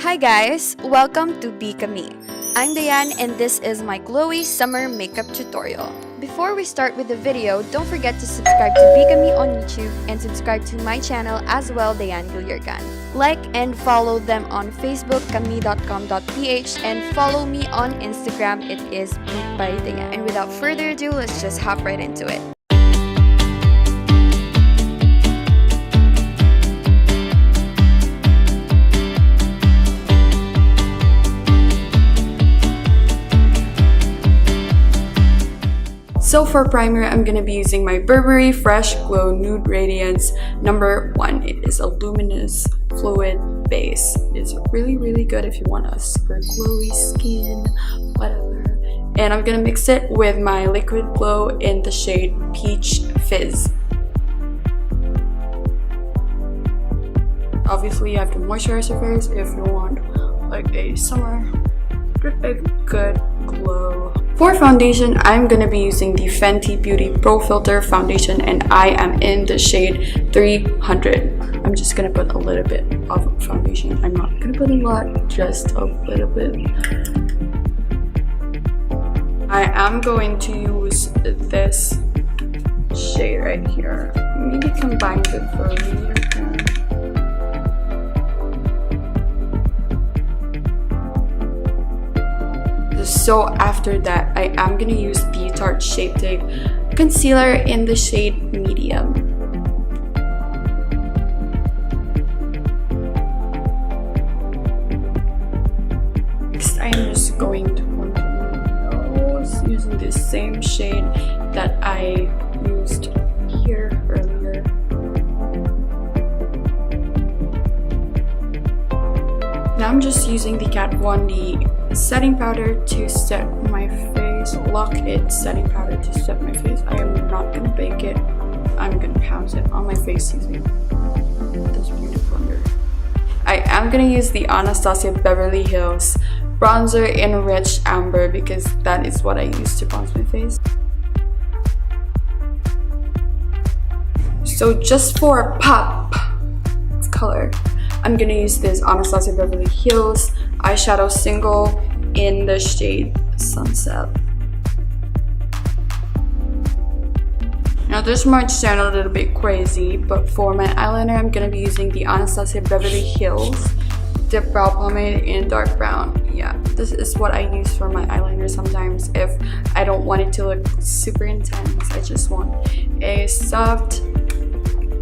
Hi guys! Welcome to BeKami. I'm Dianne and this is my glowy summer makeup tutorial. Before we start with the video, don't forget to subscribe to BeKami on YouTube and subscribe to my channel as well, Dianne. Like and follow them on Facebook, kami.com.ph, and follow me on Instagram, it is Beat by Dianne. And without further ado, let's just hop right into it. So for primer, I'm going to be using my Burberry Fresh Glow Nude Radiance number 1. It is a luminous fluid base. It's really good if you want a super glowy skin, whatever. And I'm going to mix it with my Liquid Glow in the shade Peach Fizz. Obviously, you have to moisturize your face if you want like a summer good glow. For foundation, I'm gonna be using the Fenty Beauty Pro Filter foundation and I am in the shade 300. I'm just gonna put a little bit of foundation. I'm not gonna put a lot, just a little bit. I am going to use this shade right here. Maybe combine it for a medium. So after that, I am going to use the Tarte Shape Tape Concealer in the shade Medium. Next, I am just going to contour my nose using the same shade that I used here earlier. Now I'm just using the Kat Von D setting powder to set my face, lock it setting powder to set my face. I am not gonna bake it, I'm gonna pounce it on my face using this beauty blender. I am gonna use the Anastasia Beverly Hills bronzer in Rich Amber because that is what I use to bronze my face. So just for pop color, I'm gonna use this Anastasia Beverly Hills eyeshadow single in the shade Sunset. Now this might sound a little bit crazy, but for my eyeliner, I'm gonna be using the Anastasia Beverly Hills Dip Brow Pomade in dark brown. Yeah, this is what I use for my eyeliner sometimes if I don't want it to look super intense. I just want a soft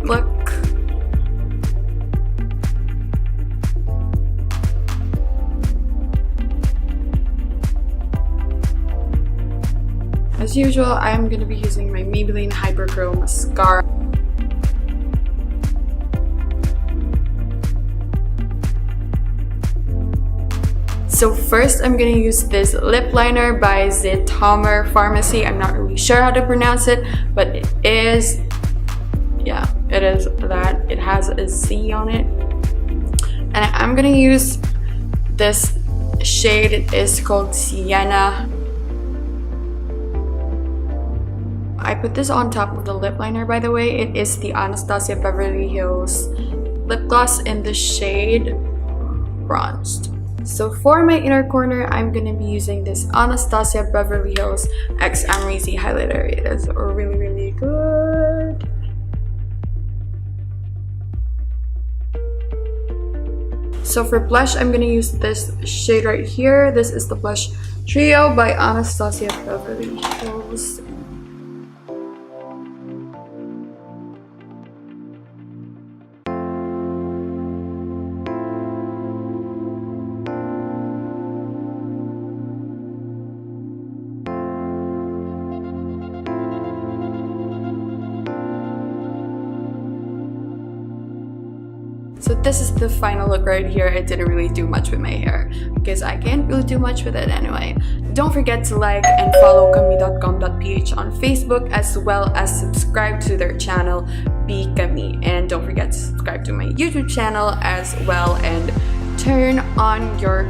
look. As usual, I am going to be using my Maybelline Hyper Curl Mascara. So first, I'm going to use this lip liner by Zitomer Pharmacy. I'm not really sure how to pronounce it, but it is, yeah, it is that. It has a Z on it. And I'm going to use this shade. It is called Sienna. I put this on top of the lip liner, by the way. It is the Anastasia Beverly Hills lip gloss in the shade Bronzed. So for my inner corner, I'm going to be using this Anastasia Beverly Hills X Amrezy highlighter. It is really good. So for blush, I'm going to use this shade right here. This is the Blush Trio by Anastasia Beverly Hills. So this is the final look right here. I didn't really do much with my hair because I can't really do much with it anyway. Don't forget to like and follow kami.com.ph on Facebook as well as subscribe to their channel BeKami. And don't forget to subscribe to my YouTube channel as well and turn on your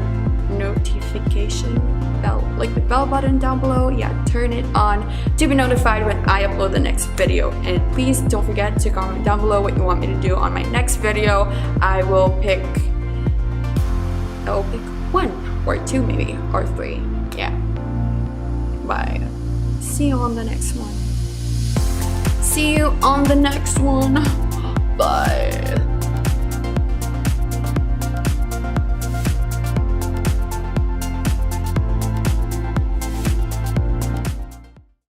notification bell, like the bell button down below. Yeah, turn it on to be notified when I upload the next video. And please don't forget to comment down below what you want me to do on my next video. I will pick I will pick 1 or 2 maybe, or 3. Yeah. Bye. See you on the next one. See you on the next one. Bye.